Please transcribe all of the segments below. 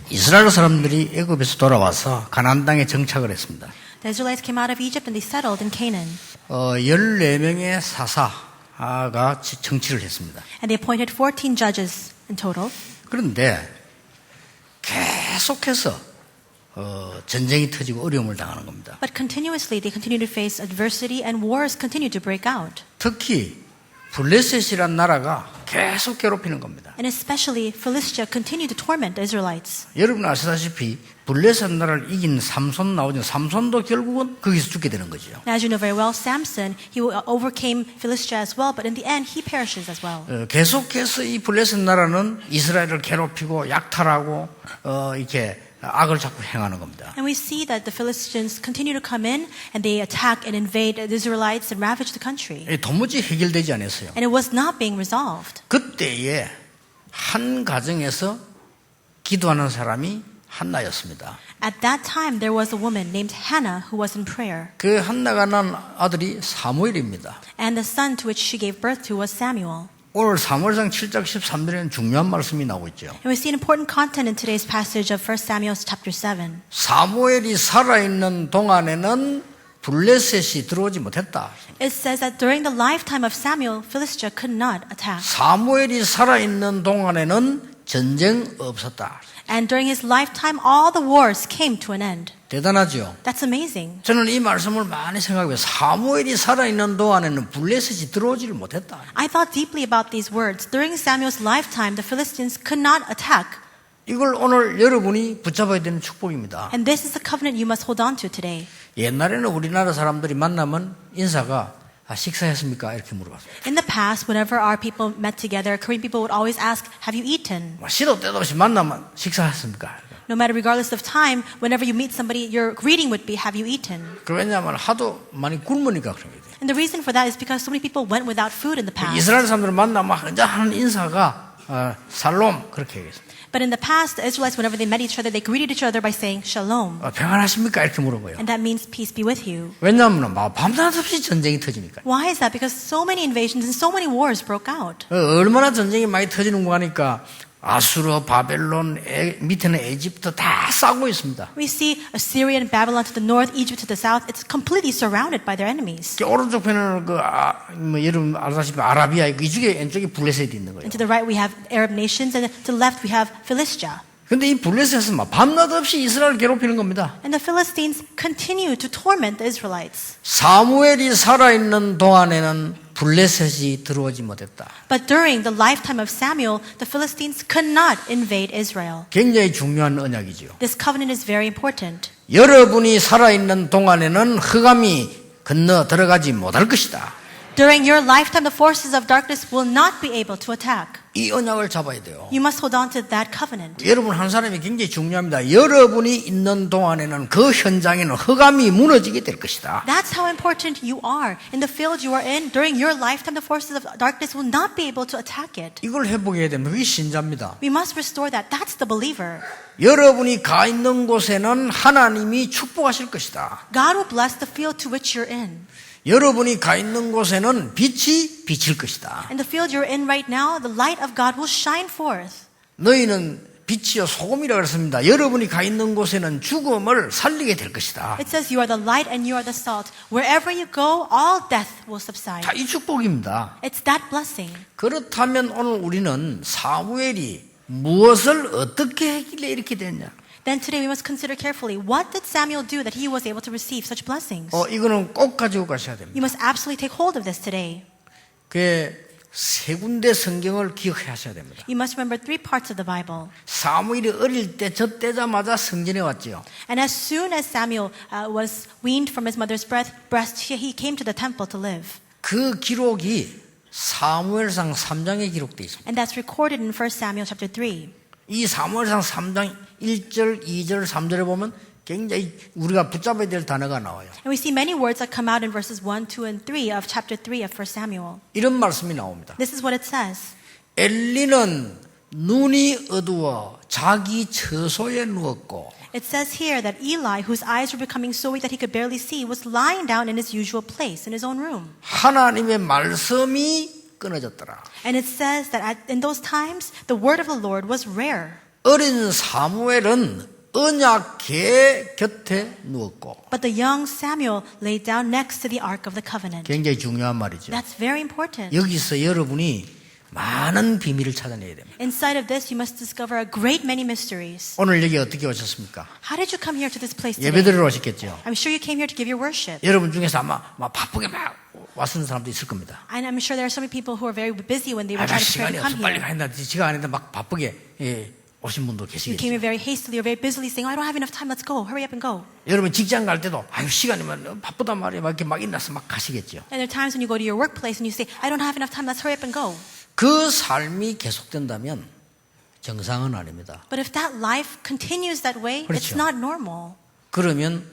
이스라엘 사람들이 애굽에서 돌아와서 가나안 땅에 정착을 했습니다. The Israelites came out of Egypt and they settled in Canaan. 14명의 사사가 정치를 했습니다. And they appointed 14 judges in total. 그런데 계속해서 전쟁이 터지고 어려움을 당하는 겁니다. But continuously they continued to face adversity and wars continued to break out. 특히 블레셋이란 나라가 계속 괴롭히는 겁니다. And especially Philistia continued to torment the Israelites. 여러분 아시다시피 블레셋 나라를 이긴 삼손 나오죠. 삼손도 결국은 거기서 죽게 되는 거죠. Now, as you know very well, Samson, he overcame Philistia as well, but in the end he perishes as well. 계속해서 이 블레셋 나라는 이스라엘을 괴롭히고 약탈하고 이렇게 악을 자꾸 행하는 겁니다. And we see that the Philistines continue to come in and they attack and invade the Israelites and ravage the country. 도무지 해결되지 않았어요. And it was not being resolved. 그때에 한 가정에서 기도하는 사람이 한나였습니다. At that time, there was a woman named Hannah who was in prayer. 그 한나가 낳은 아들이 사무엘입니다. And the son to which she gave birth to was Samuel. 오늘 사무엘상 7장 13절에는 중요한 말씀이 나오고 있죠. And we see an important content in today's passage of 1 Samuel chapter 7. 사무엘이 살아있는 동안에는 블레셋이 들어오지 못했다. It says that during the lifetime of Samuel, Philistia could not attack. 사무엘이 살아있는 동안에는 전쟁 없었다. And during his lifetime, all the wars came to an end. 대단하죠. That's amazing. 저는 이 말씀을 많이 생각해요. 사무엘이 살아있는 동안에는 블레셋이 들어오지를 못했다. I thought deeply about these words. During Samuel's lifetime, the Philistines could not attack. 이걸 오늘 여러분이 붙잡아야 되는 축복입니다. And this is the covenant you must hold on to today. 옛날에는 우리나라 사람들이 만나면 인사가 식사했습니까? 이렇게 물어봤어요. In the past, whenever our people met together, Korean people would always ask, have you eaten? 시도 때도 없이 만나면 식사했습니까? No matter regardless of time, whenever you meet somebody, your greeting would be, have you eaten? 왜냐하면 하도 많이 굶으니까 그런 거예요. And the reason for that is because so many people went without food in the past. 이스라엘 사람들 만나면 혼자 하는 인사가 살롬 그렇게 얘기했습니다. But in the past, the Israelites, whenever they met each other, they greeted each other by saying, Shalom. 평안하십니까? 이렇게 물어봐요. And that means peace be with you. 왜냐하면 밤낮 없이 전쟁이 터지니까. Why is that? Because so many invasions and so many wars broke out. 얼마나 전쟁이 많이 터지는 거 하니까 아수르, 바벨론, 밑에는 에집트 다 싸고 있습니다. We see Assyria and Babylon to the north, Egypt to the south. It's completely surrounded by their enemies. 오른쪽 편에는 여러분 알다시피 아라비아 있고 이쪽에 왼쪽에 블레셋이 있는 거예요. And to the right we have Arab nations, and to the left we have Philistia. 근데 이 블레셋은 밤낮 없이 이스라엘을 괴롭히는 겁니다. And the Philistines continue to torment the Israelites. 사무엘이 살아있는 동안에는 블레셋이 들어오지 못했다. But during the lifetime of Samuel, the Philistines could not invade Israel. 굉장히 중요한 언약이죠. This covenant is very important. 여러분이 살아있는 동안에는 흑암이 건너 들어가지 못할 것이다. During your lifetime, the forces of darkness will not be able to attack. 이 언약을 잡아야 돼요. You must hold on to that covenant. 여러분 한 사람이 굉장히 중요합니다. 여러분이 있는 동안에는 그 현장에는 흑암이 무너지게 될 것이다. That's how important you are. In the field you are in, during your lifetime, the forces of darkness will not be able to attack it. 이걸 회복해야 됩니다. 그게 신자입니다. We must restore that. That's the believer. 여러분이 가 있는 곳에는 하나님이 축복하실 것이다. God will bless the field to which you're in. 여러분이 가 있는 곳에는 빛이 비칠 것이다. In the field you're in right now, the light of God will shine forth. 너희는 빛이요 소금이라고 했습니다. 여러분이 가 있는 곳에는 죽음을 살리게 될 것이다. It says you are the light and you are the salt. Wherever you go, all death will subside. 다 이 축복입니다. It's that blessing. 그렇다면 오늘 우리는 사무엘이 무엇을 어떻게 했길래 이렇게 됐냐? Then today we must consider carefully, what did Samuel do that he was able to receive such blessings? 이거는 꼭 가지고 가셔야 됩니다. You must absolutely take hold of this today. 그 세 군데 성경을 기억하셔야 됩니다. You must remember 3 parts of the Bible. 사무엘이 어릴 때 젖대자마자 성전에 왔지요. And as soon as Samuel was weaned from his mother's breast, he came to the temple to live. 그 기록이 사무엘상 3장에 기록되어 있습니다. And that's recorded in 1 Samuel chapter 3. 이 사무엘상 3장 1절, 2절, 3절에 보면 굉장히 우리가 붙잡아야 될 단어가 나와요. And we see many words that come out in verses 1, 2, and 3 of chapter 3 of 1 Samuel. 이런 말씀이 나옵니다. This is what it says. 엘리는 눈이 어두워 자기 처소에 누웠고 It says here that Eli, whose eyes were becoming so weak that he could barely see, was lying down in his usual place, in his own room. 하나님의 말씀이 끊어졌더라. And it says that in those times, the word of the Lord was rare. 어린 사무엘은 언약궤 곁에 누웠고. But the young Samuel lay down next to the Ark of the Covenant. 굉장히 중요한 말이죠. That's very important. 여기서 여러분이 많은 비밀을 찾아내야 됩니다. Inside of this, you must discover a great many mysteries. 오늘 여기 어떻게 오셨습니까? How did you come here to this place today? 예배드리러 오셨겠죠. I'm sure you came here to give your worship. 여러분 중에서 아마 막 바쁘게 막 왔는 사람도 있을 겁니다. And I'm sure there are so many people who are very busy when they were 아, trying to prepare 시간이 to 없어 come 빨리 here. 가야 된다. 시간 안 된다. 막 바쁘게 오신 분도 You 계시겠죠. came here very hastily or very busily saying, oh, I don't have enough time, let's go, hurry up and go. 여러분 직장 갈 때도 아유 시간이면 바쁘단 말이에요. 막 이렇게 막 일나서 막 가시겠죠. And there are times when you go to your workplace and you say, I don't have enough time, let's hurry up and go. 그 삶이 계속된다면 정상은 아닙니다. But if that life continues that way, it's 그렇죠. not normal. 그러면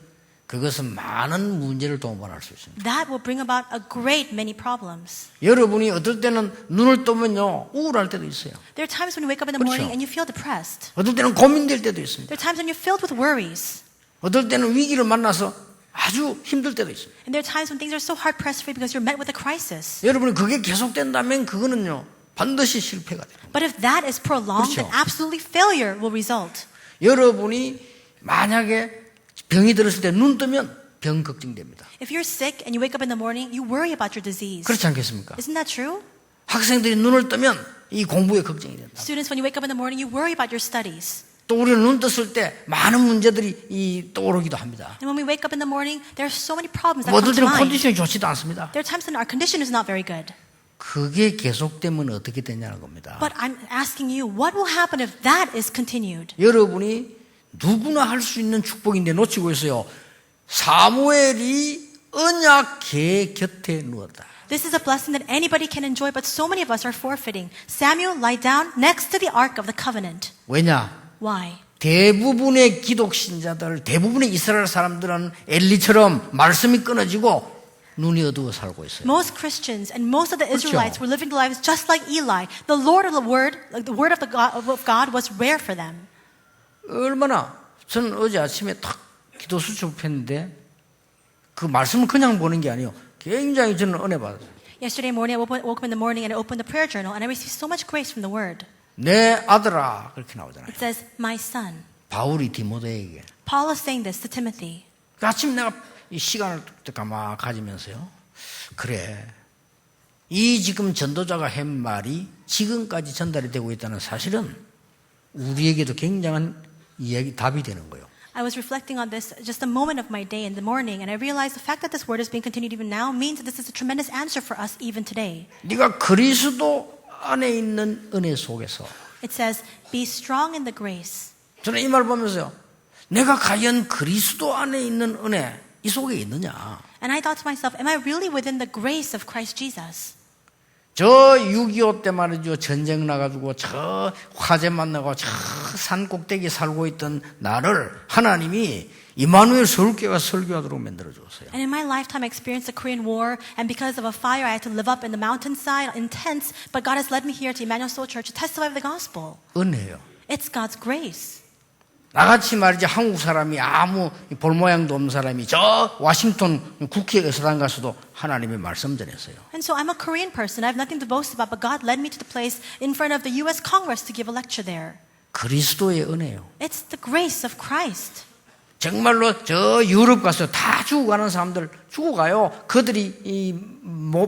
그것은 많은 문제를 동반할 수 있습니다. That will bring about a great many problems. 여러분이 어떨 때는 눈을 뜨면요 우울할 때도 있어요. There are times when you wake up in the 그렇죠. morning and you feel depressed. 어떨 때는 고민될 때도 있습니다. There are times when you're filled with worries. 어떨 때는 위기를 만나서 아주 힘들 때도 있습니다. And there are times when things are so hard pressed for you because you're met with a crisis. 여러분이 그게 계속된다면 그거는요 반드시 실패가 돼요. But if that is prolonged, 그렇죠. then absolutely failure will result. 여러분이 만약에 병이 들었을 때 눈 뜨면 병 걱정됩니다. If you're sick and you wake up in the morning, you worry about your disease. 그렇지 않겠습니까? Isn't that true? 학생들이 눈을 뜨면 이 공부에 걱정이 된다. Students, when you wake up in the morning, you worry about your studies. 또 우리는 눈 떴을 때 많은 문제들이 떠오르기도 합니다. And when we wake up in the morning, there are so many problems that 어떨 come to 때는 mind. 컨디션이 좋지도 않습니다. There are times when our condition is not very good. 그게 계속되면 어떻게 되냐는 겁니다. But I'm asking you, what will happen if that is continued? 여러분이 누구나 할 수 있는 축복인데 놓치고 있어요. 사무엘이 언약궤 곁에 누웠다. This is a blessing that anybody can enjoy, but so many of us are forfeiting. Samuel lie down next to the Ark of the Covenant. 왜냐? Why? 대부분의 기독 신자들, 대부분의 이스라엘 사람들은 엘리처럼 말씀이 끊어지고 눈이 어두워 살고 있어요. Most Christians and most of the 그렇죠. Israelites were living their lives just like Eli. The Lord of the word, like the word of God was rare for them. 얼마나 저는 어제 아침에 탁 기도 수첩했는데 그 말씀을 그냥 보는 게 아니에요. 굉장히 저는 은혜 받았어요. Yesterday morning, I woke up in the morning and I opened the prayer journal and I received so much grace from the word. 내 아들아 그렇게 나오잖아요. It says, my son. 바울이 디모데에게. Paul is saying this to Timothy. 아침 내가 이 시간을 가만 가지면서요. 그래. 이 지금 전도자가 한 말이 지금까지 전달이 되고 있다는 사실은 우리에게도 굉장한 이야기 답이 되는 거예요. I was reflecting on this just a moment of my day in the morning, and I realized the fact that this word is being continued even now means that this is a tremendous answer for us even today. 네가 그리스도 안에 있는 은혜 속에서. It says, be strong in the grace. 저는 이 말 보면서요. 내가 과연 그리스도 안에 있는 은혜 이 속에 있느냐. And I thought to myself, am I really within the grace of Christ Jesus? 저 6.25 때 말이죠. 전쟁 나가지고 저 화재 만나고 저 산 꼭대기 살고 있던 나를 하나님이 이마누엘 서울교회가 설교하도록 만들어줬어요. And in my lifetime, I experienced the Korean War, and because of a fire, I had to live up in the mountainside in tents, but God has led me here to Emmanuel Soul Church to testify of the gospel. 은혜예요. It's God's grace. 나같이 말이죠. 한국 사람이 아무 볼 모양도 없는 사람이 저 워싱턴 국회에 의사당 가서도 하나님의 말씀 전했어요. And so I'm a Korean person. I have nothing to boast about, but God led me to the place in front of the U.S. Congress to give a lecture there. 그리스도의 은혜요. It's the grace of Christ. 정말로 저 유럽 가서 다 죽어가는 사람들 죽어가요. 그들이 이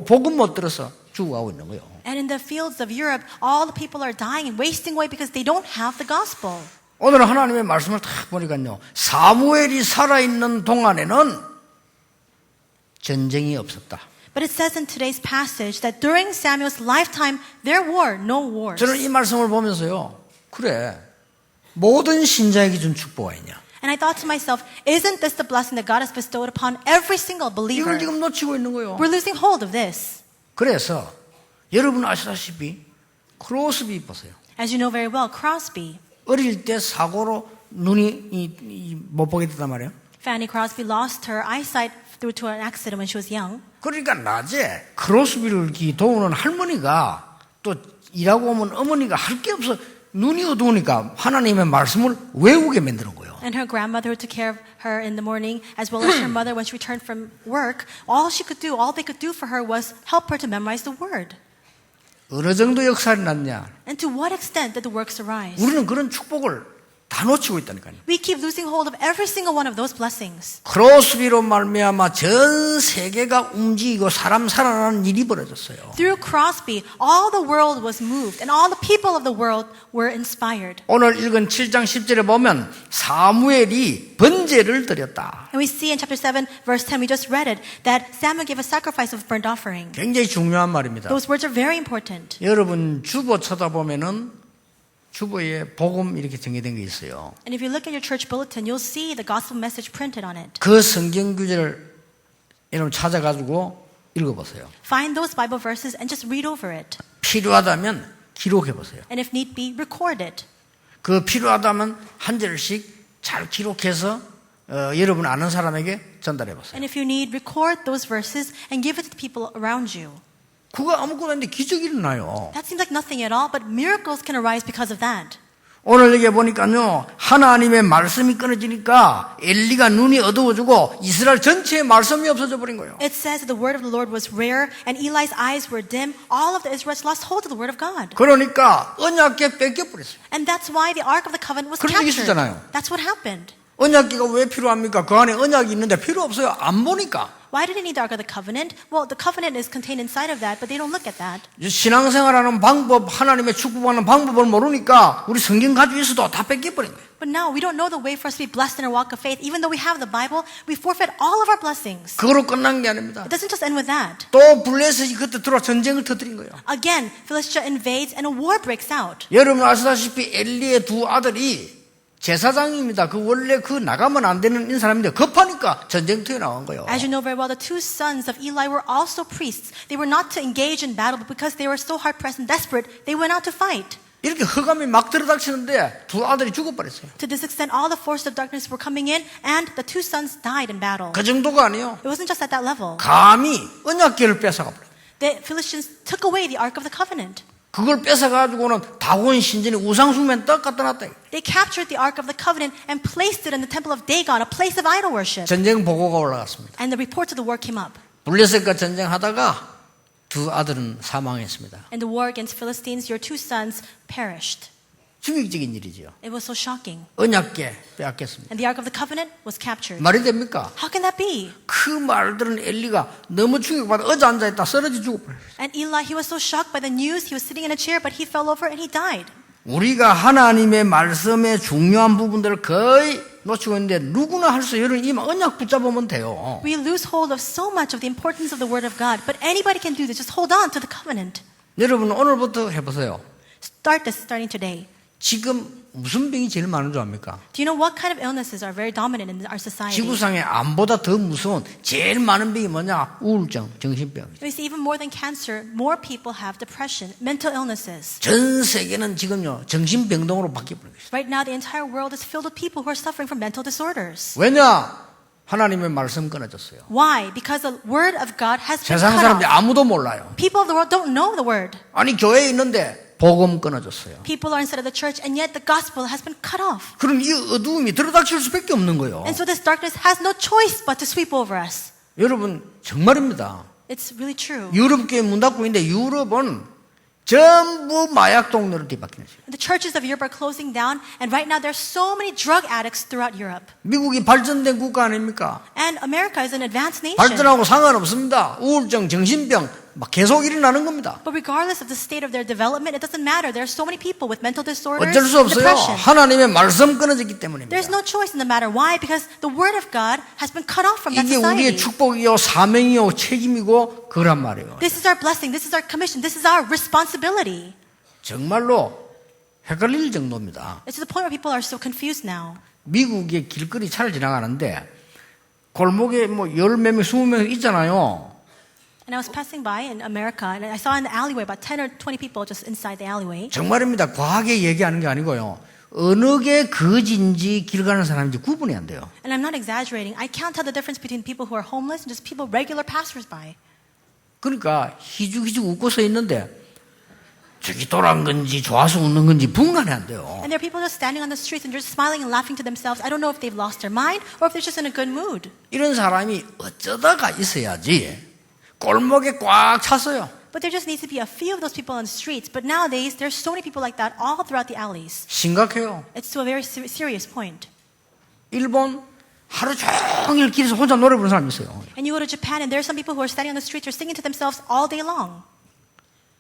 복음 못 들어서 죽어가고 있는 거예요. And in the fields of Europe, all the people are dying and wasting away because they don't have the gospel. 오늘 하나님의 말씀을 딱 보니까요. 사무엘이 살아있는 동안에는 전쟁이 없었다. But it says in today's passage that during Samuel's lifetime, there were no wars. 저는 이 말씀을 보면서요. 그래. 모든 신자에게 준 축복 아니냐. And I thought to myself, isn't this the blessing that God has bestowed upon every single believer? 이걸 지금 놓치고 있는 거예요. We're losing hold of this. 그래서 여러분 아시다시피 크로스비 입었어요. As you know very well, Crosby, 어릴 때 사고로 눈이 못 보게 됐단 말이에요. Fanny Crosby lost her eyesight due to an accident when she was young. 그러니까 낮에 크로스비를 도우는 할머니가 또 일하고 오면 어머니가 할 게 없어 눈이 어두우니까 하나님의 말씀을 외우게 만드는 거예요. And her grandmother who took care of her in the morning, as well as her mother when she returned from work, all they could do for her was help her to memorize the word. 어느 정도 역사를 났냐? And to what extent did the works arise? 우리는 그런 축복을 다 놓치고 있다니까요. We keep losing hold of every single one of those blessings. 크로스비로 말미암아 전 세계가 움직이고 사람 살아나는 일이 벌어졌어요. Through Crosby, all the world was moved and all the people of the world were inspired. 오늘 읽은 7장 10절에 보면 사무엘이 번제를 드렸다. And we see in chapter 7, verse 10, we just read it, that Samuel gave a sacrifice of burnt offering. 굉장히 중요한 말입니다. Those words are very important. 여러분 주보 쳐다보면은 주보에 복음 이렇게 정해진 게 있어요. And if you look at your church bulletin, you'll see the gospel message printed on it. 그 성경 구절을 여러분 찾아가지고 읽어보세요. Find those Bible verses and just read over it. 필요하다면 기록해보세요. And if need be, record it. 그 필요하다면 한 절씩 잘 기록해서 여러분 아는 사람에게 전달해보세요. And if you need, record those verses and give it to the people around you. 그거 아무것도 아닌데 기적이 일어나요. That seems like nothing at all, but miracles can arise because of that. 오늘 여기 보니까요, 하나님의 말씀이 끊어지니까 엘리가 눈이 어두워지고 이스라엘 전체에 말씀이 없어져 버린 거예요. It says that the word of the Lord was rare and Eli's eyes were dim. All of the Israelites lost hold of the word of God. 그러니까 언약궤 뺏겨버렸어요. And that's why the Ark of the Covenant was 그런 적이 captured. 있었잖아요. That's what happened. 언약궤가 왜 필요합니까? 그 안에 언약이 있는데 필요 없어요. 안 보니까. Why did they need the Ark of the Covenant? Well, the covenant is contained inside of that, but they don't look at that. 신앙생활하는 방법, 하나님의 축복하는 방법을 모르니까 우리 성경 가지고 있어도 다 뺏겨버린 거예요. But now we don't know the way for us to be blessed in our walk of faith. Even though we have the Bible, we forfeit all of our blessings. 그거로 끝난 게 아닙니다. It doesn't just end with that. 또 블레셋이 그때 들어와 전쟁을 터뜨린 거예요. Again, Philistia invades and a war breaks out. 여러분 아시다시피 엘리의 두 아들이 제사장입니다. 그 원래 그 나가면 안 되는 사람인데 급하니까 전쟁터에 나온 거예요. As you know very well, the two sons of Eli were also priests. They were not to engage in battle, but because they were so hard-pressed and desperate, they went out to fight. 이렇게 흑암이 막 들어닥치는데 두 아들이 죽어버렸어요. To this extent, all the forces of darkness were coming in, and the two sons died in battle. 그 정도가 아니에요. It wasn't just at that level. 감히 언약궤를 뺏어가 버려요. The Philistines took away the Ark of the Covenant. 그걸 뺏어가지고는 다곤 신전에 우상숭배는 떡 갖다 놨다. They captured the Ark of the Covenant and placed it in the temple of Dagon, a place of idol worship. 전쟁 보고가 올라갔습니다. And the reports of the war came up. 블레셋과 전쟁하다가 두 아들은 사망했습니다. In the war against Philistines, your two sons perished. 충격적인 일이죠. It was so shocking. 언약궤 빼앗겼습니다. And the Ark of the Covenant was captured. 말이 됩니까? How can that be? 그 말들은 엘리가 너무 충격받아 어제 앉아있다 쓰러져 죽어버렸어요. And Eli, he was so shocked by the news. He was sitting in a chair, but he fell over and he died. 우리가 하나님의 말씀의 중요한 부분들을 거의 놓치고 있는데 누구나 할 수 있는 이 언약 붙잡으면 돼요. We lose hold of so much of the importance of the Word of God, but anybody can do this. Just hold on to the covenant. 여러분 오늘부터 해보세요. Start this starting today. 지금 무슨 병이 제일 많은 줄 압니까? Do you know what kind of illnesses are very dominant in our society? 지구상에 암보다 더 무서운 제일 많은 병이 뭐냐? 우울증, 정신병. We see even more than cancer, more people have depression, mental illnesses. 전 세계는 지금요 정신병동으로 바뀌어버리고 있어요. Right now, the entire world is filled with people who are suffering from mental disorders. 왜냐? 하나님의 말씀 끊어졌어요. Why? Because the word of God has been 세상 cut 사람들이 off. 아무도 몰라요. People of the world don't know the word. 아니 교회에 있는데 복음 끊어졌어요. People are inside of the church, and yet the gospel has been cut off. 그럼 이 어두움이 들어닥칠 수밖에 없는 거예요. And so this darkness has no choice but to sweep over us. 여러분 정말입니다. It's really true. 유럽 교회 문 닫고 있는데 유럽은 전부 마약 동네로 뒤바뀌는 거예요. The churches of Europe are closing down, and right now there's so many drug addicts throughout Europe. 미국이 발전된 국가 아닙니까? And America is an advanced nation. 발전하고 상관없습니다. 우울증, 정신병 막 계속 일어나는 겁니다. But regardless of the state of their development, it doesn't matter. There are so many people with mental disorders, 어쩔 수 없어요. depression. 하나님의 말씀 끊어졌기 때문입니다. There's no choice in the matter. Why? Because the word of God has been cut off from that 이게 우리의 society. 축복이요 사명이요 책임이고 그란 말이에요. This is our blessing. This is our commission. This is our responsibility. 정말로 헷갈릴 정도입니다. It's to the point where people are so confused now. 미국의 길거리 차를 지나가는데 골목에 뭐 10명, 20명 있잖아요. And I was passing by in America, and I saw in the alleyway about 10 or 20 people just inside the alleyway. 정말입니다. 과하게 얘기하는 게 아니고요. 어느 게 거지인지 길 가는 사람인지 구분이 안 돼요. And I'm not exaggerating. I can't tell the difference between people who are homeless and just people, regular passersby. 그러니까 희죽희죽 웃고 서 있는데 저기 돌아온 건지 좋아서 웃는 건지 분간이 안 돼요. And there are people just standing on the streets and just smiling and laughing to themselves. I don't know if they've lost their mind or if they're just in a good mood. 이런 사람이 어쩌다가 있어야지 골목에 꽉 찼어요. But there just needs to be a few of those people on the streets. But nowadays, there's so many people like that all throughout the alleys. 심각해요. It's to a very serious point. 일본 하루 종일 길에서 혼자 노래 부르는 사람이 있어요. And you go to Japan, and there's some people who are standing on the streets or singing to themselves all day long.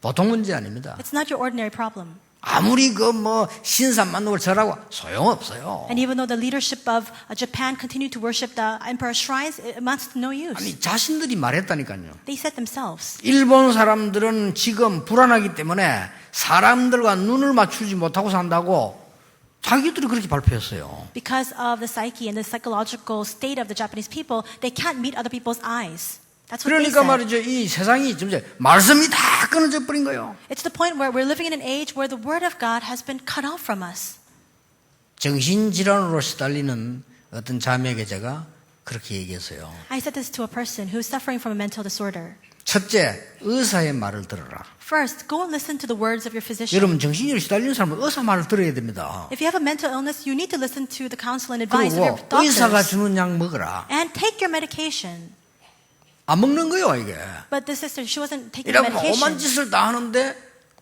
보통 문제 아닙니다. It's not your ordinary problem. 아무리 신사 만나고 절하고 소용없어요. And even though the leadership of Japan continued to worship the emperor's shrines, it amounts to no use. 아니 자신들이 말했다니까요. They said themselves. 일본 사람들은 지금 불안하기 때문에 사람들과 눈을 맞추지 못하고 산다고 자기들이 그렇게 발표했어요. Because of the psyche and the psychological state of the Japanese people, they can't meet other people's eyes. That's what they 그러니까 said. 말이죠. 이 세상이 점점 말씀이 다 끊어져 버린 거예요. It's the point where we're living in an age where the word of God has been cut off from us. 정신질환으로 시달리는 어떤 자매에게 제가 그렇게 얘기했어요. I said this to a person who is suffering from a mental disorder. 첫째, 의사의 말을 들어라. First, go and listen to the words of your physician. 여러분 정신질환 시달리는 사람은 의사 말을 들어야 됩니다. If you have a mental illness, you need to listen to the counsel and advice of your 그리고 의사가 doctors. 주는 약 먹어라. And take your medication. 안 먹는 거예요 이게. But the sister, she wasn't taking the 이러면 오만 medication. 짓을 다 하는데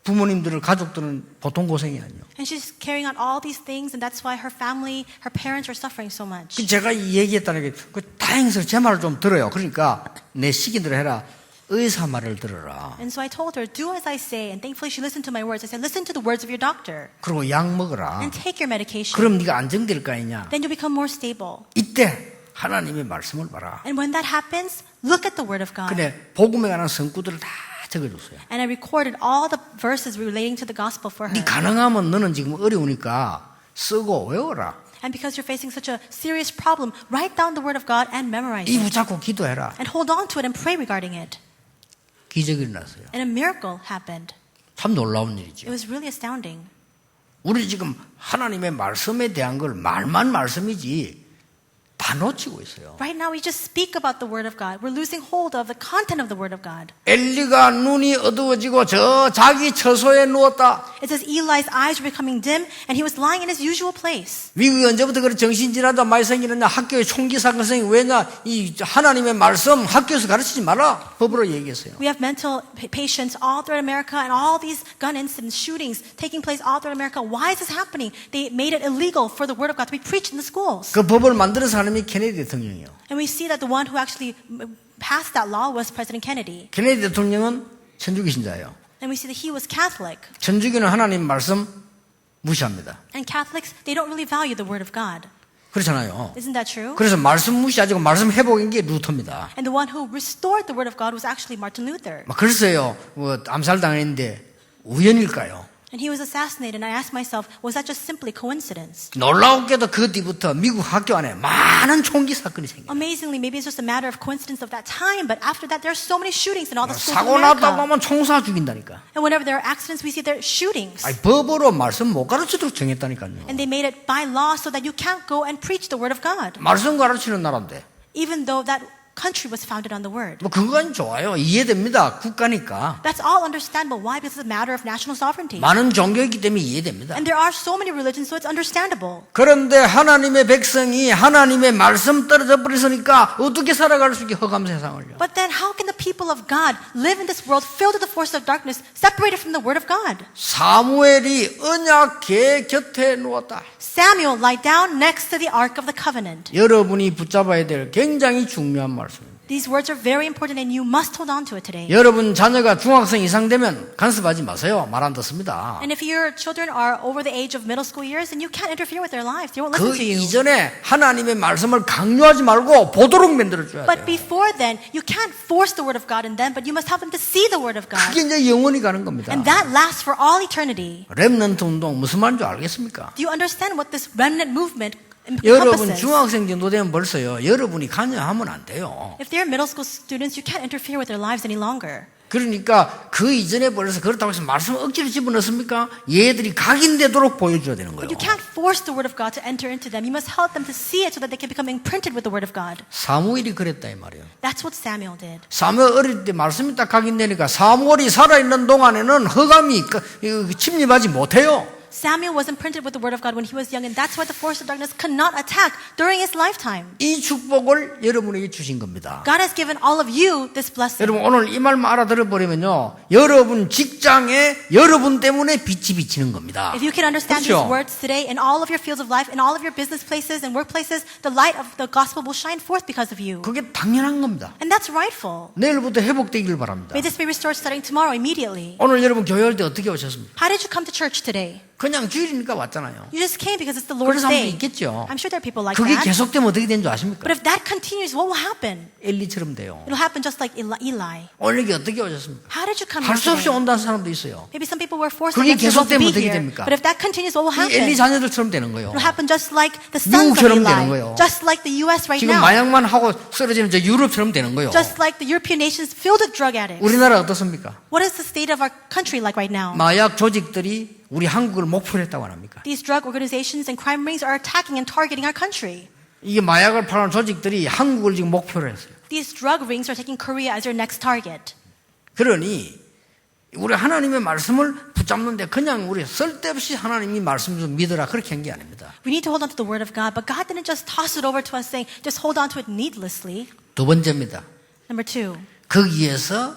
부모님들, 가족들은 보통 고생이 아니에요. And she's carrying out all these things, and that's why her family, her parents are suffering so much. 제가 얘기했다는 게 다행스러워 제 말을 좀 들어요. 그러니까 내 시기대로 해라. 의사 말을 들어라. And so I told her, do as I say. And thankfully she listened to my words. I said, listen to the words of your doctor. 그리고 약 먹어라. And take your medication. 그럼 네가 안정될 거 아니냐. Then you'll become more stable. 이때 하나님의 말씀을 봐라. And when that happens, look at the word of God. 근데 복음에 관한 성구들을 다 적어줬어요. And I recorded all the verses relating to the gospel for her. 네 가능하면 너는 지금 어려우니까 쓰고 외워라. And because you're facing such a serious problem, write down the word of God and memorize 이 it. 붙잡고 기도해라. And hold on to it and pray regarding it. 기적이 일어났어요. And a miracle happened. 참 놀라운 It 일이죠. was really astounding. 우리 지금 하나님의 말씀에 대한 걸 말만 말씀이지 다 놓치고 있어요. Right now we just speak about the word of God. We're losing hold of the content of the word of God. 엘리가 눈이 어두워지고 저 자기 처소에 누웠다. It says Eli's eyes were becoming dim and he was lying in his usual place. 미국이 언제부터 그런 정신질환자 많이 생기느냐? 학교에 총기 사건 생기 왜냐? 이 하나님의 말씀 학교에서 가르치지 마라. 법으로 얘기했어요. We have mental patients all throughout America and all these gun incidents, shootings taking place all throughout America. Why is this happening? They made it illegal for the word of God to be preached in the schools. 그 법을 만드는 사람이 케네디 대통령이에요. And we see that the one who actually passed that law was President Kennedy. 케네디 대통령은 천주교 신자예요. And we see that he was Catholic. 천주교는 하나님 말씀 무시합니다. And Catholics, they don't really value the word of God. 그렇잖아요. Isn't that true? 그래서 말씀 무시하고 말씀 회복인 게 루터입니다. And the one who restored the word of God was actually Martin Luther. 막 그랬어요. 암살당했는데 우연일까요? And he was assassinated, and I asked myself, was that just simply coincidence? 놀라웠게도 그 뒤부터 미국 학교 안에 많은 총기 사건이 생겨요. Amazingly, maybe it's just a matter of coincidence of that time, but after that, there are so many shootings in all the schools 사고 in 났다고 America. 하면 총사 죽인다니까. And whenever there are accidents, we see there are shootings. 아니, 법으로 말씀 못 가르치도록 정했다니까요. And they made it by law so that you can't go and preach the word of God, 말씀 가르치는 나라인데. even though that country was founded on the word. 뭐 그건 좋아요. 이해됩니다. 국가니까. That's all understandable. Why? Because it's a matter of national sovereignty. 많은 종교이기 때문에 이해됩니다. And there are so many religions, so it's understandable. 그런데 하나님의 백성이 하나님의 말씀 떨어져 버렸으니까 어떻게 살아갈 수 있게 허감 세상을요. But then how can the people of God live in this world filled with the force of darkness, separated from the word of God? 사무엘이 언약궤 곁에 누웠다. Samuel lie down next to the Ark of the Covenant. 여러분이 붙잡아야 될 굉장히 중요한 말씀입니다. These words are very important and you must hold on to it today. 여러분 자녀가 중학생 이상 되면 간섭하지 마세요. 말 안 듣습니다. And if your children are over the age of middle school years, then you can't interfere with their lives. They won't 그 listen to you. 이전에 하나님의 말씀을 강요하지 말고 보도록 만들어줘야 But 돼요. before then, you can't force the word of God in them, but you must help them to see the word of God. 그게 이제 영원히 가는 겁니다. And that lasts for all eternity. 렘넌트 운동 무슨 말인지 알겠습니까? Do you understand what this remnant movement 여러분 encompasses? 중학생 정도 되면 벌써요. 여러분이 관여하면 안 돼요. If they're middle school students, you can't interfere with their lives any longer. 그러니까 그 이전에 벌써 그렇다고 해서 말씀 억지로 집어넣습니까? 얘들이 각인되도록 보여줘야 되는 거예요. But you can't force the word of God to enter into them. You must help them to see it so that they can become imprinted with the word of God. 사무엘이 그랬다 이 말이에요. That's what Samuel did. 사무엘 어릴 때 말씀이 딱 각인되니까 사무엘이 살아있는 동안에는 흑암이 침입하지 못해요. Samuel was imprinted with the word of God when he was young, and that's why the force of darkness could not attack during his lifetime. 이 축복을 여러분에게 주신 겁니다. God has given all of you this blessing. 여러분 오늘 이 말만 알아들어 버리면요, 여러분 직장에 여러분 때문에 빛이 비치는 겁니다. If you can understand 그렇죠? these words today in all of your fields of life, in all of your business places and workplaces, the light of the gospel will shine forth because of you. 그게 당연한 겁니다. And that's rightful. 내일부터 회복되길 바랍니다. May this be restored starting tomorrow immediately. 오늘 여러분 교회 올 때 어떻게 오셨습니까? How did you come to church today? 그냥 주일이니까 왔잖아요. You just came because it's the Lord's 그런 사람도 day. 있겠죠. I'm sure there are people like 그게 that. 계속되면 어떻게 되는 줄 아십니까? But if that continues, what will happen? 엘리처럼 돼요. It'll happen just like Eli. 오늘 여기 어떻게 오셨습니까? How did you come 할 수 없이 here today? 온다는 사람도 있어요. Maybe some people were forced 그게 against their will to 계속되면 be 어떻게 here. 됩니까? But if that continues, what will 이 엘리 happen? 자녀들처럼 되는 거예요. It'll happen just like the sons of 미국처럼 되는 거예요. Eli. Just like the U.S. right 지금 now. 마약만 하고 쓰러지는 저 유럽처럼 되는 거예요. Just like the European nations filled with drug addicts. 우리나라 어떻습니까? What is the state of our country like right now? 마약 조직들이 우리 한국을 목표로 했다고 합니까? These drug organizations and crime rings are attacking and targeting our country. 이게 마약을 파는 조직들이 한국을 지금 목표로 했어요. These drug rings are taking Korea as their next target. 그러니 우리 하나님의 말씀을 붙잡는데 그냥 우리 쓸데없이 하나님이 말씀 좀 믿어라 그렇게 한 게 아닙니다. We need to hold on to the word of God, but God didn't just toss it over to us saying, just hold on to it needlessly. 두 번째입니다. Number two, 거기에서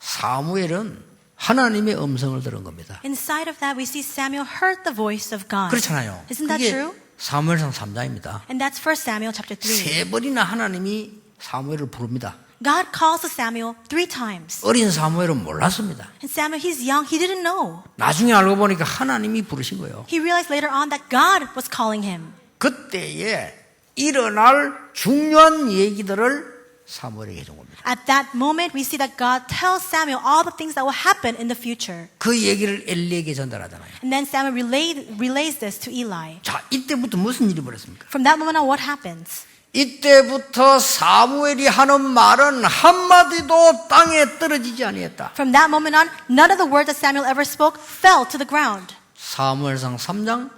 사무엘은 하나님의 음성을 들은 겁니다. inside of that we see Samuel heard the voice of God. 그렇잖아요. Isn't that 그게 true? 사무엘상 3장입니다. And that's 1 Samuel chapter 3. 세 번이나 하나님이 사무엘을 부릅니다. God calls to Samuel 3 times. 어린 사무엘은 몰랐습니다. And Samuel, he's young, he didn't know. 나중에 알고 보니까 하나님이 부르신 거예요. He realized later on that God was calling him. 그때에 일어날 중요한 얘기들을 사무엘에게 해준 겁니다. At that moment, we see that God tells Samuel all the things that will happen in the future. 그 얘기를 엘리에게 전달하잖아요. And then Samuel relays this to Eli. 자, 이때부터 무슨 일이 벌어집니까? From that moment on, what happens? 이때부터 사무엘이 하는 말은 한마디도 땅에 떨어지지 아니했다. From that moment on, none of the words that Samuel ever spoke fell to the ground. 사무엘상 3장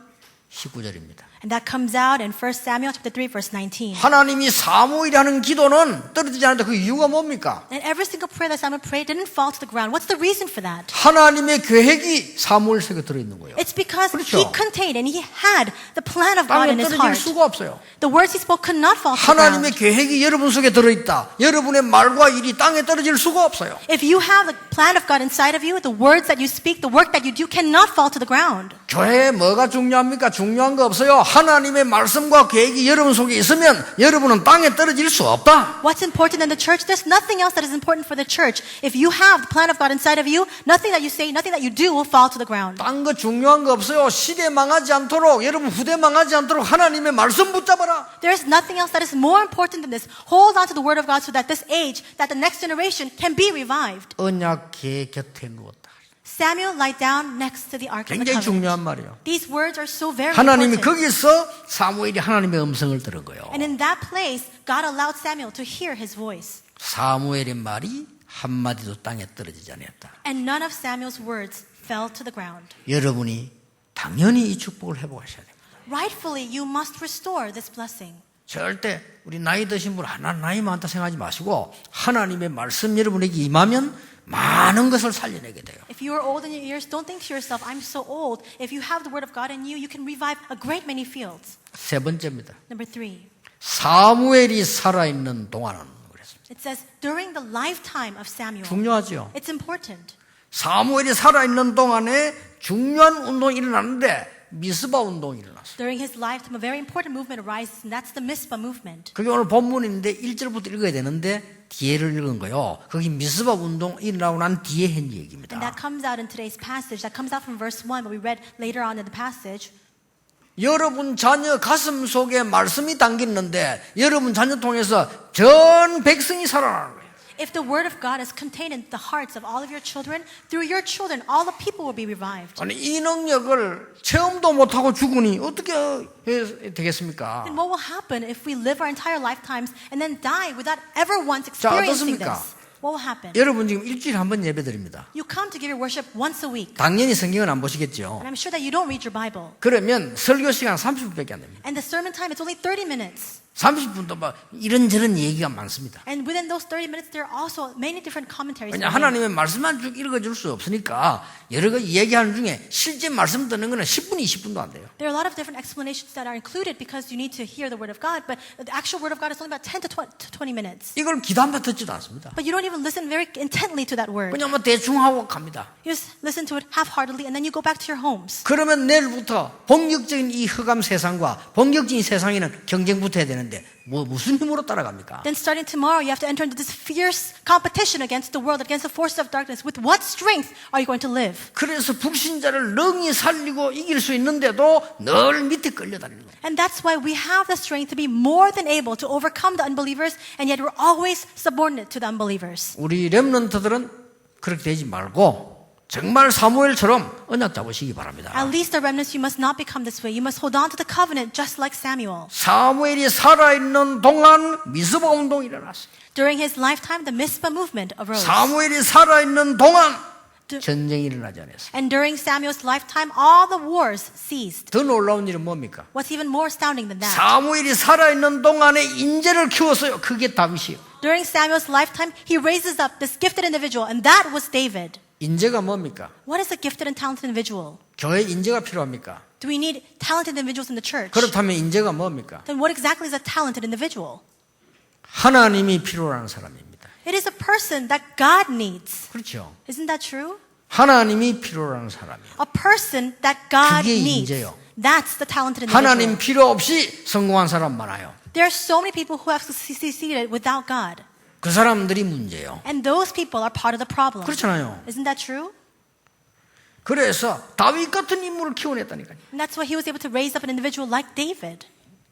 19절입니다. And that comes out in 1 Samuel chapter 3, verse 19. 하나님이 사무엘이 하는 기도는 떨어지지 않는데 그 이유가 뭡니까? And every single prayer that Samuel prayed didn't fall to the ground. What's the reason for that? 하나님의 계획이 사무엘 속에 들어있는 거예요. It's because 그렇죠. he contained and he had the plan of God 땅에 in his 떨어질 heart. 수가 없어요. The words he spoke could not fall to the 하나님의 ground. 계획이 여러분 속에 들어있다. 여러분의 말과 일이 땅에 떨어질 수가 없어요. If you have the plan of God inside of you, the words that you speak, the work that you do cannot fall to the ground. 교회에 뭐가 중요합니까? 중요한 거 없어요. 하나님의 말씀과 계획이 여러분 속에 있으면 여러분은 땅에 떨어질 수 없다. What's important in the church? There's nothing else that is important for the church. If you have the plan of God inside of you, nothing that you say, nothing that you do will fall to the ground. 딴 거 중요한 거 없어요. 시대 망하지 않도록 여러분 후대 망하지 않도록 하나님의 말씀 붙잡아라. There's nothing else that is more important than this. Hold on to the word of God so that this age, that the next generation can be revived. 언약궤 곁에 누웠다. Samuel lied down next to the ark of the 굉장히 covenant. 중요한 말이에요. These words are so very 하나님이 important. 거기서 사무엘이 하나님의 음성을 들은 거예요. And in that place, God allowed Samuel to hear his voice. 사무엘의 말이 한마디도 땅에 떨어지지 않았다. And none of Samuel's words fell to the ground. 여러분이 당연히 이 축복을 회복하셔야 됩니다. Rightfully, you must restore this blessing. 절대 우리 나이 드신 분 하나 나이 많다 생각하지 마시고 하나님의 말씀 여러분에게 임하면 많은 것을 살려내게 돼요. If you are old in your years, don't think to yourself, I'm so old. If you have the word of God in you, you can revive a great many fields. 세 번째입니다. Number 3, 사무엘이 살아있는 동안은 그랬습니다. it says, during the lifetime of Samuel. 중요하죠. It's important. 사무엘이 살아있는 동안에 중요한 운동이 일어났는데 미스바 운동이 일어났어요. During his lifetime, a very important movement arises, and that's the Mizpah movement. 그게 오늘 본문인데 1절부터 읽어야 되는데 뒤에를 읽은 거요. 거기 미스바 운동 일어나고 난 뒤에 한 And 얘기입니다. that comes out in today's passage. That comes out from verse 1, but we read later on in the passage. 여러분 자녀 가슴 속에 말씀이 담겼는데 여러분 자녀 통해서 전 백성이 살아나는 거예요. If the word of God is contained in the hearts of all of your children, through your children, all the people will be revived. 아니 이 능력을 체험도 못하고 죽으니 어떻게 되겠습니까? Then what will happen if we live our entire lifetimes and then die without ever once 자, experiencing 어떻습니까? this? What will happen? 여러분 지금 일주일에 한 번 예배 드립니다. You come to give your worship once a week. 당연히 성경은 안 보시겠죠. And I'm sure that you don't read your Bible. 그러면 설교 시간 30분밖에 안 됩니다. And the sermon time, it's only 30 minutes. 30분도 막 이런저런 얘기가 많습니다. And within those 30 minutes, there are also many different commentaries. 왜냐 하나님의 말씀만 쭉 읽어줄 수 없으니까 여러 가지 얘기하는 중에 실제 말씀 듣는 거는 10분, 20분도 안 돼요. There are a lot of different explanations that are included because you need to hear the word of God, but the actual word of God is only about 10 to 20 minutes. 이걸 귀도 한 번 듣지도 않습니다. But you don't even listen very intently to that word. 그냥 뭐 대충 하고 갑니다. You just listen to it half-heartedly and then you go back to your homes. 그러면 내일부터 본격적인 이 흑암 세상과 본격적인 세상에는 경쟁 붙어야 되는데 무슨 힘으로 따라갑니까? Then starting tomorrow, you have to enter into this fierce competition against the world, against the forces of darkness. With what strength are you going to live? 그래서 불신자를 능히 살리고 이길 수 있는데도 늘 밑에 끌려다니는 거예요. And that's why we have the strength to be more than able to overcome the unbelievers, and yet we're always subordinate to the unbelievers. 우리 렘넌트들은 그렇게 되지 말고 정말 사무엘처럼 언약 잡으시기 바랍니다. At least the remnants, you must not become this way. You must hold on to the covenant just like Samuel. 사무엘이 살아있는 동안 미스바 운동이 일어났어요. During his lifetime, the Mizpah movement arose. 사무엘이 살아있는 동안 전쟁이 일어나지 않았어요. And during Samuel's lifetime, all the wars ceased. 더 놀라운 일은 뭡니까? What's even more astounding than that? 사무엘이 살아있는 동안에 인재를 키웠어요. 그게 다윗이에요. During Samuel's lifetime, he raises up this gifted individual, and that was David. 인재가 뭡니까? What is a gifted and talented individual? 교회에 인재가 필요합니까? Do we need talented individuals in the church? 그렇다면 인재가 뭡니까? Then what exactly is a talented individual? 하나님이 필요한 사람입니다. It is a person that God needs. 그렇죠. Isn't that true? 하나님이 필요한 사람이에요. A person that God 그게 needs. 인재요. That's the talented 하나님 individual. 필요 없이 성공한 사람 많아요. There are so many people who have succeeded without God. 그 사람들이 문제예요. And those people are part of the problem. 그렇잖아요. Isn't that true? 그래서 다윗 같은 인물을 키워냈다니까요. And that's why he was able to raise up an individual like David.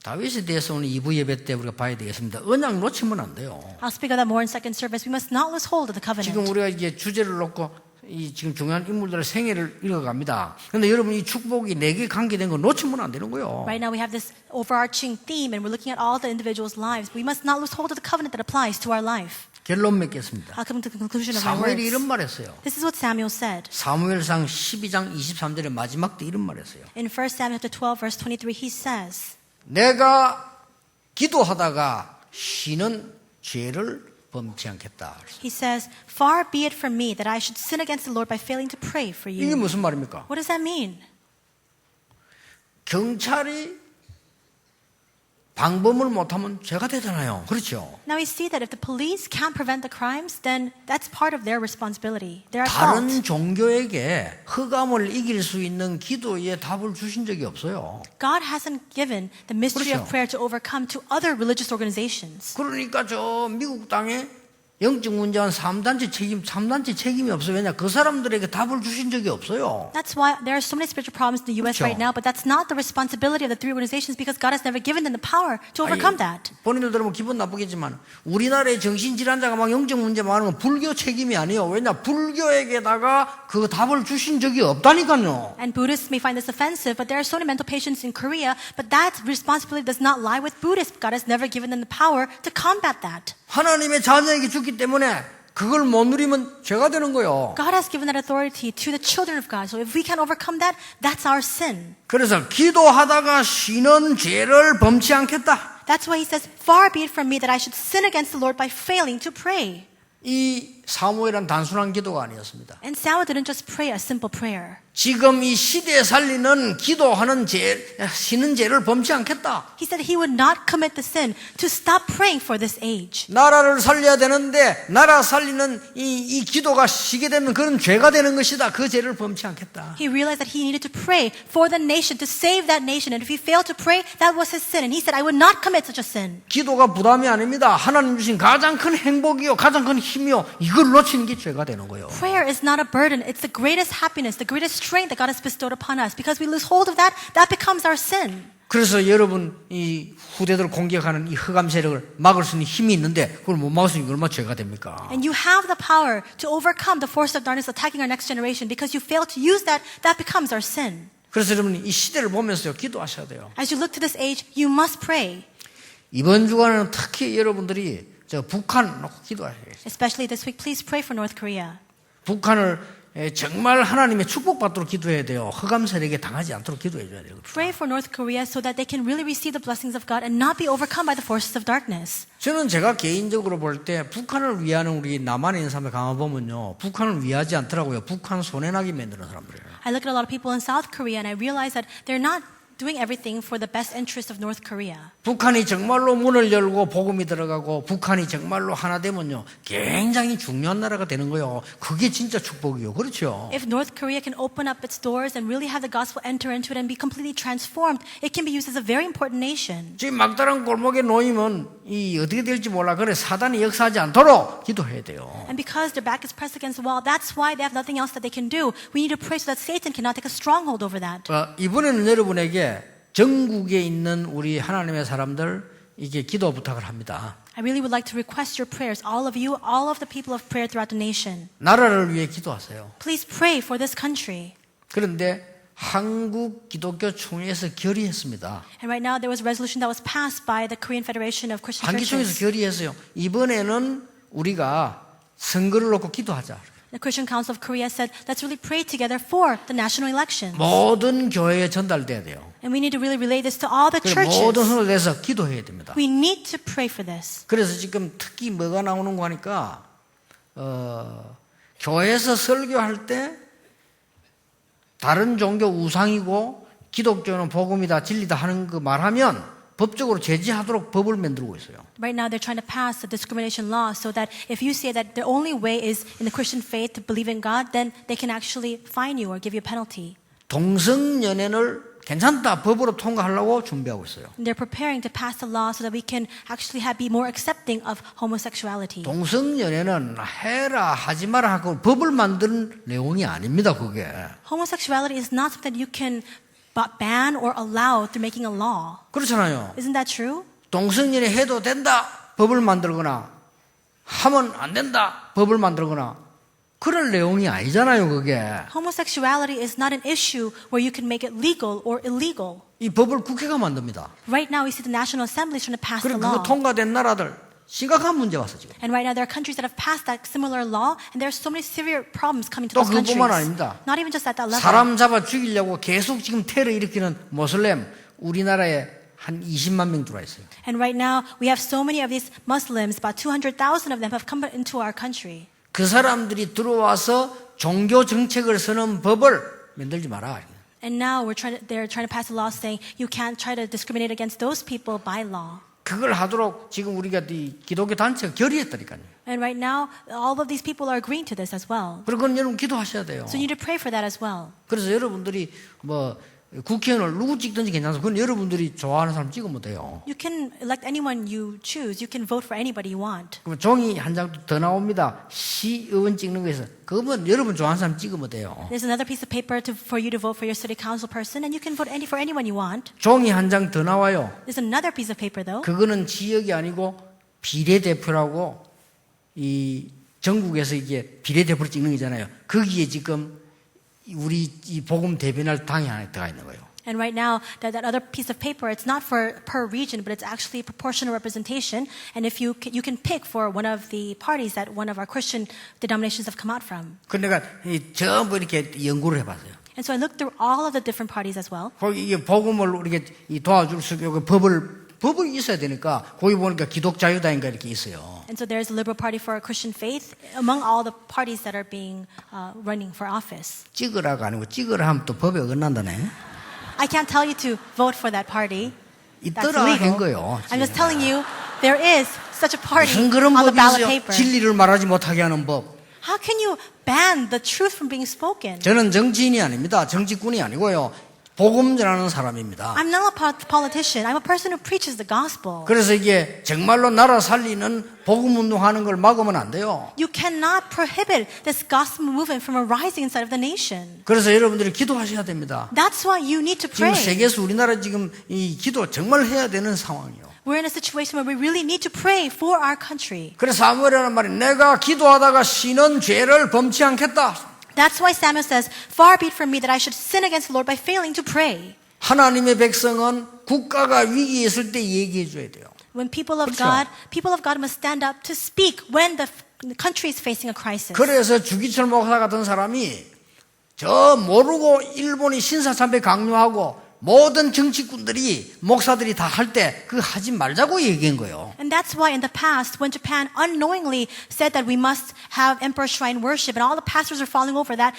다윗에 대해서 오늘 2부 예배 때 우리가 봐야 되겠습니다. 언약 놓치면 안 돼요. I'll speak of that more in second service. We must not lose hold of the covenant. 지금 우리가 이제 주제를 놓고 이 지금 중요한 인물들의 생애를 읽어갑니다. 그런데 여러분 이 축복이 내게 관계된 거 놓치면 안 되는 거예요. Right now we have this overarching theme and we're looking at all the individuals' lives. We must not lose hold of the covenant that applies to our life. 결론 맺겠습니다. I'll come to the conclusion of my 사무엘이 words. 이런 말 했어요. This is what Samuel said. 사무엘상 12장 23절의 마지막 때 이런 말 했어요. In 1 Samuel 12 verse 23 he says, 내가 기도하다가 쉬는 죄를 범치 않겠다. he says, far be it from me that I should sin against the Lord by failing to pray for 이게 you. 무슨 말입니까? What does that mean? 경찰이 방범을 못하면 죄가 되잖아요. 그렇죠? Now we see that if the police can't prevent the crimes, then that's part of their responsibility. They're at 다른 fault. 종교에게 흑암을 이길 수 있는 기도에 답을 주신 적이 없어요. God hasn't given the mystery 그렇죠. of prayer to overcome to other religious organizations. 그러니까 저 미국 땅에 영적 문제한 3단체 책임이 없어요. 왜냐? 그 사람들에게 답을 주신 적이 없어요. That's why there are so many spiritual problems in the U.S. 그렇죠. right now, but that's not the responsibility of the three organizations because God has never given them the power to overcome that. 본인들 들으면 기분 나쁘겠지만 우리나라에 정신질환자가 막 영적 문제 많은 건 불교 책임이 아니에요. 왜냐? 불교에게다가 그 답을 주신 적이 없다니까요. And Buddhists may find this offensive, but there are so many mental patients in Korea, but that responsibility does not lie with Buddhists. God has never given them the power to combat that. 하나님의 자녀에게 주기 때문에 그걸 못 누리면 죄가 되는 거예요. God has given that authority to the children of God. So if we can't overcome that, that's our sin. 그래서 기도하다가 쉬는 죄를 범치 않겠다. That's why he says, far be it from me that I should sin against the Lord by failing to pray. 이 사무엘은 단순한 기도가 아니었습니다. And Samuel didn't just pray a simple prayer. 지금 이 시대에 살리는 기도하는 쉬는 죄를 범치 않겠다. He said he would not commit the sin to stop praying for this age. 나라를 살려야 되는데 나라 살리는 이 기도가 쉬게 되면 그런 죄가 되는 것이다. 그 죄를 범치 않겠다. He realized that he needed to pray for the nation, to save that nation. And if he failed to pray, that was his sin. And he said, I would not commit such a sin. 기도가 부담이 아닙니다. 하나님 주신 가장 큰 행복이요, 가장 큰 힘이요. 이걸 놓치는 게 죄가 되는 거예요. Prayer is not a burden. It's the greatest happiness, the greatest strength that God has bestowed upon us. Because we lose hold of that, that becomes our sin. 그래서 여러분 이 후대들 공격하는 이 흑암 세력을 막을 수 있는 힘이 있는데 그걸 못 막으시니 얼마나 죄가 됩니까? And you have the power to overcome the force of darkness attacking our next generation. Because you fail to use that, that becomes our sin. 그래서 여러분 이 시대를 보면서요 기도하셔야 돼요. As you look to this age, you must pray. 이번 주간은 특히 여러분들이 저 북한 놓고 기도하셔야 돼요. Especially this week, please pray for North Korea. 북한을 정말 하나님의 축복받도록 기도해야 돼요. 흑암 세력에 당하지 않도록 기도해 줘야 돼요. Pray for North Korea so that they can really receive the blessings of God and not be overcome by the forces of darkness. 저는 제가 개인적으로 볼 때 북한을 위하는 우리 남한에 있는 사람을 가만 보면요. 북한을 위하지 않더라고요. 북한 손해나게 만드는 사람들이에요. I look at a lot of people in South Korea and I realize that they're not doing everything for the best interest of North Korea. 북한이 정말로 문을 열고 복음이 들어가고 북한이 정말로 하나 되면요. 굉장히 중요한 나라가 되는 거예요. 그게 진짜 축복이요. 그렇죠? If North Korea can open up its doors and really have the gospel enter into it and be completely transformed, it can be used as a very important nation. 지금 막다른 골목에 놓이면 이 어떻게 될지 몰라. 그래 사단이 역사하지 않도록 기도해야 돼요. And because their back is pressed against the wall, that's why they have nothing else that they can do. We need to pray so that Satan cannot take a stronghold over that. 이번에는 여러분에게 전국에 있는 우리 하나님의 사람들 이게 기도 부탁을 합니다. I really would like to request your prayers, all of you, all of the people of prayer throughout the nation. 나라를 위해 기도하세요. Please pray for this country. 그런데 한국 기독교 총회에서 결의했습니다. And right now there was a resolution that was passed by the Korean Federation of Christian 한기총에서 Churches. 결의했어요. 이번에는 우리가 선거를 놓고 기도하자. The Christian Council of Korea said, let's really pray together for the national elections. 모든 교회에 전달돼야 돼요. And we need to really relay this to all the 그리고 모든 churches. 손을 내서 기도해야 됩니다. We need to pray for this. 그래서 지금 특히 뭐가 나오는 거 하니까 교회에서 설교할 때 다른 종교 우상이고 기독교는 복음이다 진리다 하는 거 말하면 법적으로 제지하도록 법을 만들고 있어요. Right now they're trying to pass a discrimination law so that if you say that the only way is in the Christian faith to believe in God, then they can actually fine you or give you a penalty. 동성연애를 괜찮다 법으로 통과하려고 준비하고 있어요. And they're preparing to pass a law so that we can actually be more accepting of homosexuality. 동성연애는 해라 하지 마라 하고 법을 만드는 내용이 아닙니다. 그게. Homosexuality is not something you can ban or allow through making a law. 그렇잖아요. Isn't that true? 동성연애 해도 된다 법을 만들거나 하면 안 된다 법을 만들거나 그럴 내용이 아니잖아요. 그게. Homosexuality is not an issue where you can make it legal or illegal. 이 법을 국회가 만듭니다. Right now we see the National Assembly is trying to pass the 그리고 그거 law. 통과된 나라들 심각한 문제 왔어 지금. And right now there are countries that have passed that similar law and there are so many severe problems coming to 또 those countries. 그것뿐만 아닙니다. Not even just at that level. 사람 잡아 죽이려고 계속 지금 테러 일으키는 모슬렘 우리나라에 한 20만 명 들어와 있어요. And right now we have so many of these Muslims, about 200,000 of them have come into our country. 그 사람들이 들어와서 종교 정책을 쓰는 법을 만들지 마라. And now they're trying to pass a law saying you can't try to discriminate against those people by law. 그걸 하도록 지금 우리가 이 기독교 단체가 결의했다니까요. And right now all of these people are agreeing to this as well. 그리고 그건 여러분 기도하셔야 돼요. So you need to pray for that as well. 그래서 여러분들이 뭐 국회의원을 누구 찍든지 괜찮아서 그건 여러분들이 좋아하는 사람 찍으면 돼요. You can elect anyone you choose. You can vote for anybody you want. 그럼 종이 한 장 더 나옵니다. 시의원 찍는 거에서 그거면 여러분 좋아하는 사람 찍으면 돼요. There's another piece of paper for you to vote for your city council person, and you can vote for anyone you want. 종이 한 장 더 나와요. There's another piece of paper though. 그거는 지역이 아니고 비례대표라고 이 전국에서 이게 비례대표를 찍는 거잖아요. 거기에 지금 우리 이 복음 대변할 당이 하나 들어가 있는 거예요. And right now, that other piece of paper, it's not for per region, but it's actually proportional representation. And if you can pick for one of the parties that one of our Christian denominations have come out from. 그러니까 전부 이렇게 연구를 해봤어요. And so I looked through all of the different parties as well. 거기 이게 복음을 우리가 도와줄 수 있고 법을 있어야 되니까 거기 보니까 기독자유당인가 이렇게 있어요. And so there's a Liberal Party for Christian faith among all the parties that are being running for office. 찍으라가 아니고 찍으라 하면 또 법에 어긋난다네. I can't tell you to vote for that party. That's 있더라 한 illegal. 거요. I'm just telling you there is such a party 무슨 그런 on the 법이 ballot 있어요? paper. 진리를 말하지 못하게 하는 법. How can you ban the truth from being spoken? 저는 정치인이 아닙니다. 정치꾼이 아니고요. 복음 전하는 사람입니다. I'm not a politician. I'm a person who preaches the gospel. 그래서 이게 정말로 나라 살리는 복음 운동하는 걸 막으면 안 돼요. You cannot prohibit this gospel movement from arising inside of the nation. 그래서 여러분들이 기도하셔야 됩니다. That's why you need to 지금 pray. 세계에서 우리나라 지금 이 기도 정말 해야 되는 상황이요. We're in a situation where we really need to pray for our country. 그래서 사무엘이라는 말이 내가 기도하다가 쉬는 죄를 범치 않겠다. That's why Samuel says, "Far be it from me that I should sin against the Lord by failing to pray." 하나님의 백성은 국가가 위기에 있을 때 얘기해 줘야 돼요. When people of 그렇죠. God must stand up to speak when the the country is facing a crisis. 그래서 주기철 목사 같은 사람이 저 모르고 일본이 신사참배 강요하고 모든 정치꾼들이 목사들이 다 할 때 그거 하지 말자고 얘기한 거예요. And that's why in the past, when Japan unknowingly said that we must have emperor shrine worship, and all the pastors are falling over that,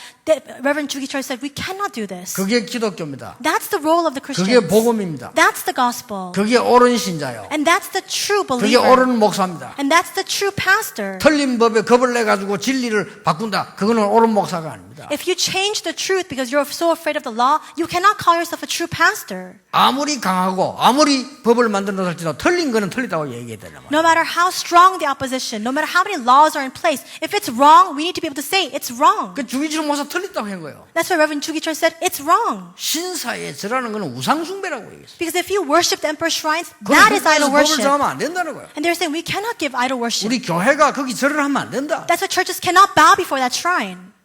Reverend Jugi Choi said, we cannot do this. 그게 기독교입니다. That's the role of the Christians. 그게 복음입니다. That's the gospel. 그게 옳은 신자요. And that's the true 그게 believer. 옳은 목사입니다. And that's the true pastor. 틀린 법에 겁을 내가지고 진리를 바꾼다. 그거는 옳은 목사가 아닙니다. If you change the truth because you're so afraid of the law, you cannot call yourself a true pastor. 아무리 강하고 아무리 법을 만들어서 할지라도 틀린 거는 틀리다고 얘기해야 되는 말이에요. No matter how strong the opposition, no matter how many laws are in place, if it's wrong, we need to be able to say it's wrong. 그 주기철 목사 틀렸다고 한 거예요. That's why Reverend Jugi Choi said it's wrong. 신사에 절하는 거는 우상숭배라고 얘기했어요. Because if you worship the emperor shrines, that is idol 법을 worship. 정하면 안 된다는 거예요. And they're saying we cannot give idol worship. 우리 교회가 거기 절을 하면 안 된다. That's why churches cannot bow before that shrine.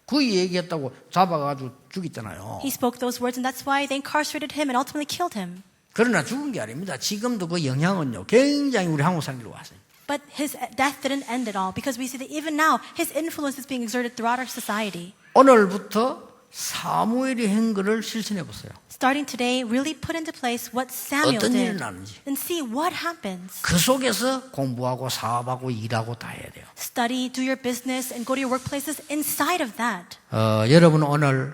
그 얘기했다고 잡아가지고 죽였잖아요. He spoke those words, and that's why they incarcerated him and ultimately killed him. 그러나 죽은 게 아닙니다. 지금도 그 영향은요 굉장히 우리 한국 사람들로 왔어요. But his death didn't end at all, because we see that even now his influence is being exerted throughout our society. 오늘부터 사무엘이 한 거를 실천해 보세요. Starting today, really put into place what Samuel 어떤 일이 did, 나는지. and see what happens. 그 속에서 공부하고 사업하고 일하고 다 해야 돼요. Study, do your business, and go to your workplaces inside of that. 여러분 오늘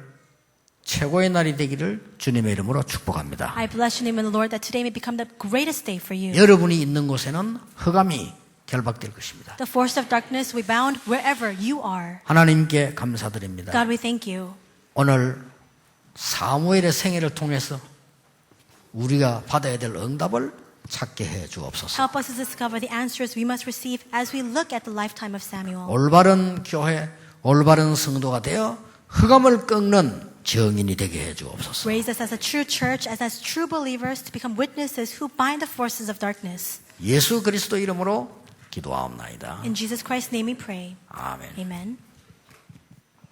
최고의 날이 되기를 주님의 이름으로 축복합니다. I bless your name in the Lord that today may become the greatest day for you. 여러분이 있는 곳에는 흑암이 결박될 것입니다. The force of darkness we bound wherever you are. 하나님께 감사드립니다. God, we thank you. 오늘 사무엘의 생애를 통해서 우리가 받아야 될 응답을 찾게 해 주옵소서. Help us to discover the answers we must receive as we look at the lifetime of Samuel. 올바른 교회, 올바른 성도가 되어 흑암을 꺾는 증인이 되게 해 주옵소서. Raise us as a true church, as true believers, to become witnesses who bind the forces of darkness. 예수 그리스도 이름으로 기도하옵나이다. In Jesus Christ's name we pray. 아멘. Amen.